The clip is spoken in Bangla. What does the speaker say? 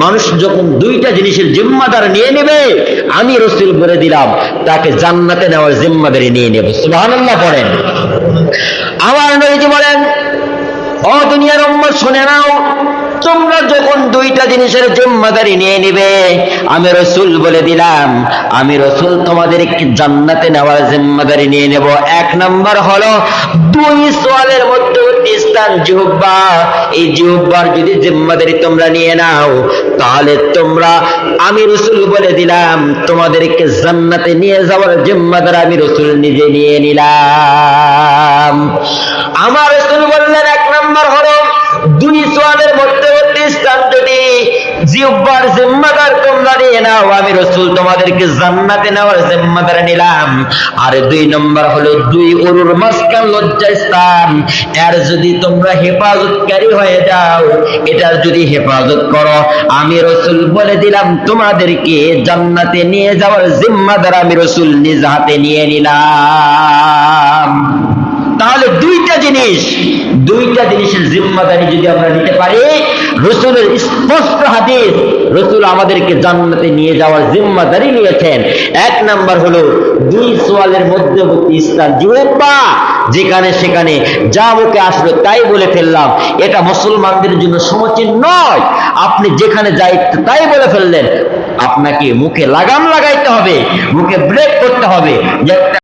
মানুষ যখন দুইটা জিনিসের জিম্মাদার নিয়ে নেবে, আমি রাসূল বলে দিলাম তাকে জান্নাতে নেওয়ার জিম্মাদারি নিয়ে নেব। সুবহানাল্লাহ পড়েন। আমার নবীজি বলেন, ও দুনিয়ার উম্মত শুনে নাও, তোমরা যখন দুইটা জিনিসের জিম্মাদারি নিয়ে নিবে, আমি রাসূল বলে দিলাম, আমি রাসূল তোমাদেরকে জান্নাতে নেওয়ার জিম্মাদারি নিয়ে নেব। এক নাম্বার হলো দুই সোয়ালের মধ্যবর্তী স্থান জিহ্বা। এই জিহ্বার যদি জিম্মাদারি তোমরা নিয়ে নাও, তাহলে তোমরা, আমি রাসূল বলে দিলাম, তোমাদেরকে জান্নাতে নিয়ে যাওয়ার জিম্মাদারি আমি রাসূল নিজে নিয়ে নিলাম। আমার রাসূল বললেন, এক নাম্বার হলো দুই সোয়ালের মধ্যবর্তী স্থান যদি জিহ্বার জিম্মাদার তোমরা নিয়ে নাও, আমি রাসূল তোমাদেরকে জান্নাতে নেওয়ার জিম্মাদার নিলাম। আর দুই নম্বর হলো দুই উরুর মাঝখান লজ্জা স্থান, এর যদি তোমরা হেফাজতকারী হয়ে যাও, এটার যদি হেফাজত করো, আমি রাসূল বলে দিলাম তোমাদেরকে জান্নাতে নিয়ে যাওয়ার জিম্মাদার আমি রাসূল নিজ হাতে নিয়ে নিলাম। তাহলে দুইটা জিনিসের জিম্মাদারি যদি আমরা নিতে পারি, রাসূলের স্পষ্ট হাদিস, রাসূল আমাদেরকে জান্নাতে নিয়ে যাওয়ার জিম্মাদারি নিয়েছেন। এক নাম্বার হলো দুই সোয়ালের মধ্যবর্তী স্থান জিহ্বা, যেখানে সেখানে যা মুখে আসলো তাই বলে ফেললাম, এটা মুসলমানদের জন্য সমীচীন নয়। আপনি যেখানে যাই তাই বলে ফেললেন, আপনাকে মুখে লাগাম লাগাইতে হবে, মুখে ব্রেক করতে হবে।